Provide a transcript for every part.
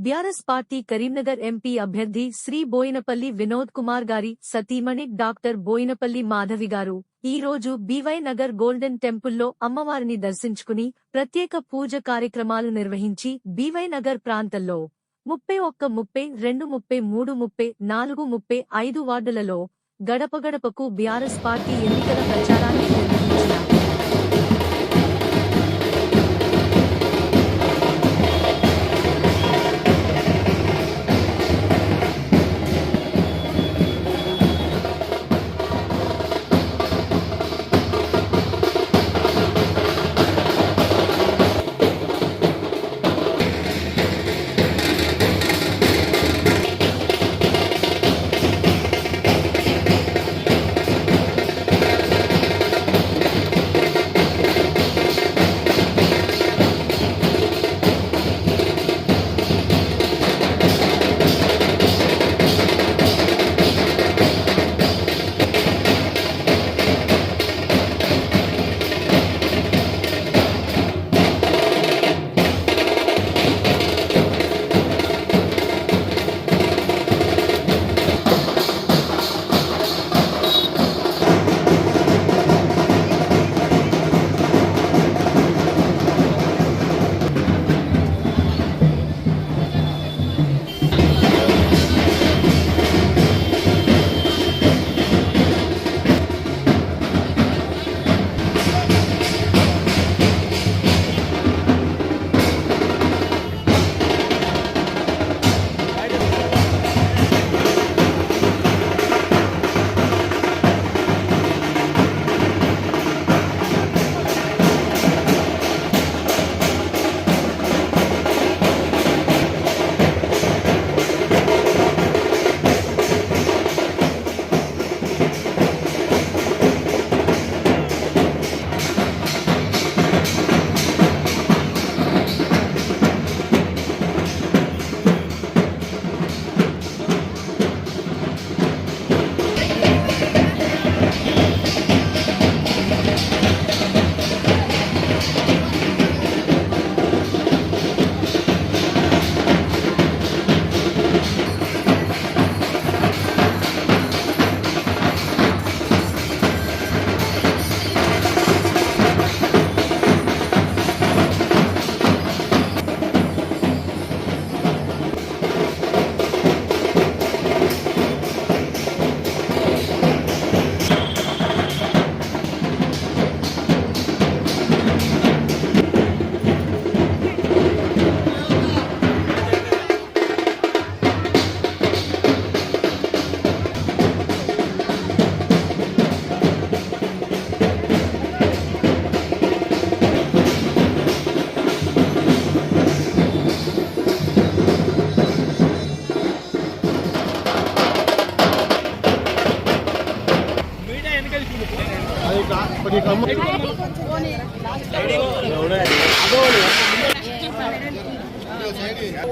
BRS party Karimnagar MP అభ్యర్థి శ్రీ బోయినపల్లి వినోద్ కుమార్ గారి సతీమణి డాక్టర్ బోయినపల్లి మాధవి గారు ఈ రోజు బీవై నగర్ గోల్డెన్ టెంపుల్లో అమ్మవారిని దర్శించుకుని ప్రత్యేక పూజ కార్యక్రమాలు నిర్వహించి బీవై నగర్ ప్రాంతంలో 31, 32, 33, 34, 35 వార్డులలో గడప గడపకు బీఆర్ఎస్ పార్టీ ఎన్నికల ప్రచారాన్ని నిర్వహించారు.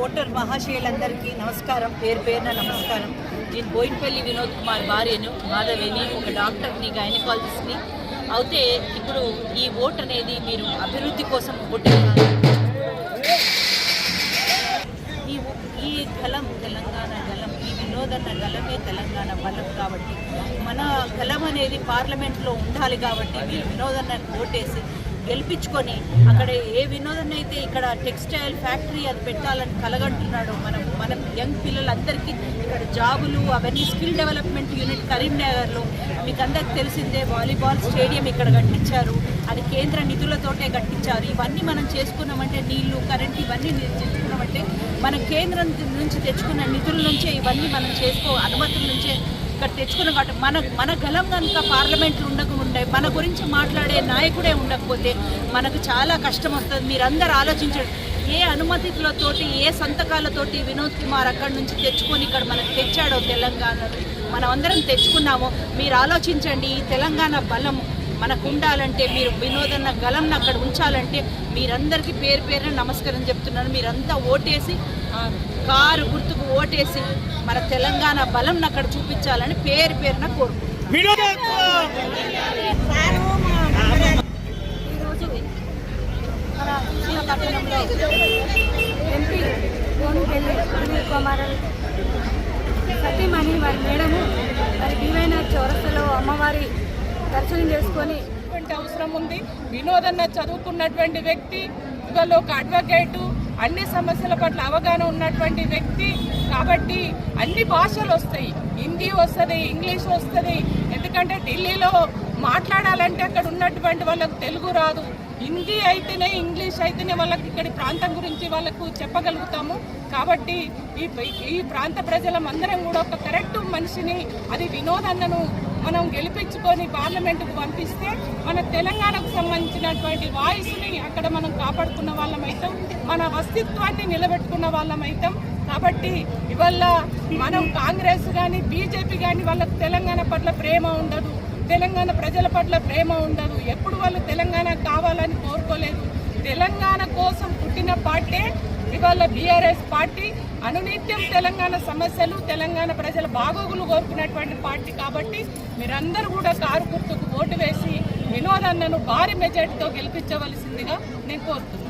ఓటర్ మహాశయులందరికీ నమస్కారం, పేరు పేరున నమస్కారం. నేను బోయినపల్లి వినోద్ కుమార్ భార్యను మాధవిని, ఒక డాక్టర్ని, గైనకాలజిస్ట్ని. అయితే ఇప్పుడు ఈ ఓట్ అనేది మీరు అభివృద్ధి కోసం ఓటు ఈ గలం తెలంగాణ గలం, ఈ వినోదన్న గలమే తెలంగాణ బలం. కాబట్టి మన గలం అనేది పార్లమెంట్లో ఉండాలి. కాబట్టి మీరు వినోదన్న ఓటేసి గెలిపించుకొని అక్కడ ఏ వినోదం అయితే ఇక్కడ టెక్స్టైల్ ఫ్యాక్టరీ అది పెట్టాలని కలగంటున్నాడో మనం యంగ్ పిల్లలందరికీ ఇక్కడ జాబులు అవన్నీ స్కిల్ డెవలప్మెంట్ యూనిట్ కరీంనగర్లో మీకు అందరికి తెలిసిందే. వాలీబాల్ స్టేడియం ఇక్కడ కట్టించారు, అది కేంద్ర నిధులతోటే కట్టించారు. ఇవన్నీ మనం చేసుకున్నామంటే నీళ్లు, కరెంట్ ఇవన్నీ చేసుకున్నామంటే మన కేంద్రం నుంచి తెచ్చుకున్న నిధుల నుంచే ఇవన్నీ మనం అనుమతుల నుంచే ఇక్కడ తెచ్చుకున్న కాబట్టి మన గలం కనుక పార్లమెంట్లు ఉండకుండే, మన గురించి మాట్లాడే నాయకుడే ఉండకపోతే మనకు చాలా కష్టం వస్తుంది. మీరందరూ ఆలోచించండి, ఏ అనుమతులతోటి ఏ సంతకాలతోటి వినోద్ కుమార్ అక్కడి నుంచి తెచ్చుకొని ఇక్కడ మనకు తెచ్చాడో తెలంగాణలో మనం అందరం తెచ్చుకున్నామో మీరు ఆలోచించండి. ఈ తెలంగాణ బలం మనకు ఉండాలంటే, మీరు వినోదన్న గలంను అక్కడ ఉంచాలంటే మీరందరికీ పేరు పేరున నమస్కారం చెప్తున్నాను. మీరంతా ఓటేసి కారు గుర్తుకు ఓటేసి మన తెలంగాణ బలం అక్కడ చూపించాలని పేరు పేరున కోరుకుంటున్నాను. ఈరోజు మన పట్టణంలో ఎంపీ కానీ అవసరం ఉంది. వినోదన్న చదువుకున్నటువంటి వ్యక్తి, ఇవాళ ఒక అడ్వకేటు, అన్ని సమస్యల పట్ల అవగాహన ఉన్నటువంటి వ్యక్తి కాబట్టి అన్ని భాషలు వస్తాయి. హిందీ వస్తుంది, ఇంగ్లీష్ వస్తుంది. ఎందుకంటే ఢిల్లీలో మాట్లాడాలంటే అక్కడ ఉన్నటువంటి వాళ్ళకు తెలుగు రాదు. హిందీ అయితేనే, ఇంగ్లీష్ అయితేనే వాళ్ళకి ఇక్కడి ప్రాంతం గురించి వాళ్ళకు చెప్పగలుగుతాము. కాబట్టి ఈ ప్రాంత ప్రజలందరం కూడా ఒక కరెక్ట్ మనిషిని, అది వినోదన్నను మనం గెలిపించుకొని పార్లమెంటుకు పంపిస్తే మన తెలంగాణకు సంబంధించినటువంటి వాయిస్ని అక్కడ మనం కాపాడుకున్న వాళ్ళమైతాం, మన అస్తిత్వాన్ని నిలబెట్టుకున్న వాళ్ళమైతాం. కాబట్టి ఇవాళ మనం కాంగ్రెస్ కానీ బీజేపీ కానీ వాళ్ళకు తెలంగాణ పట్ల ప్రేమ ఉండదు, తెలంగాణ ప్రజల పట్ల ప్రేమ ఉండదు. ఎప్పుడు వాళ్ళు తెలంగాణ కావాలని కోరుకోలేదు. తెలంగాణ కోసం పుట్టిన పార్టీ ఇవాళ బీఆర్ఎస్ పార్టీ. అనునిత్యం తెలంగాణ సమస్యలు, తెలంగాణ ప్రజల బాగోగులు కోరుకున్నటువంటి పార్టీ. కాబట్టి మీరందరూ కూడా కారు గుర్తుకు ఓటు వేసి వినోదన్నను భారీ మెజార్టీతో గెలిపించవలసిందిగా నేను కోరుతున్నాను.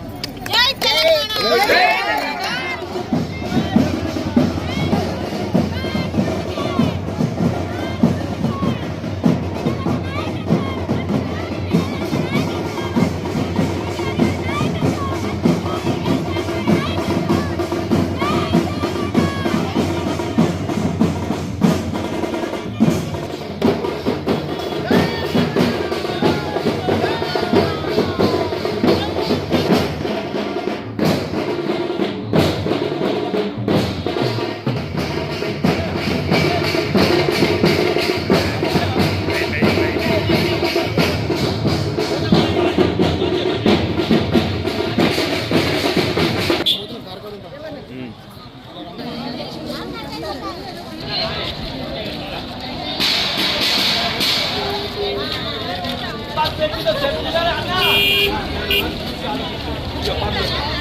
Pas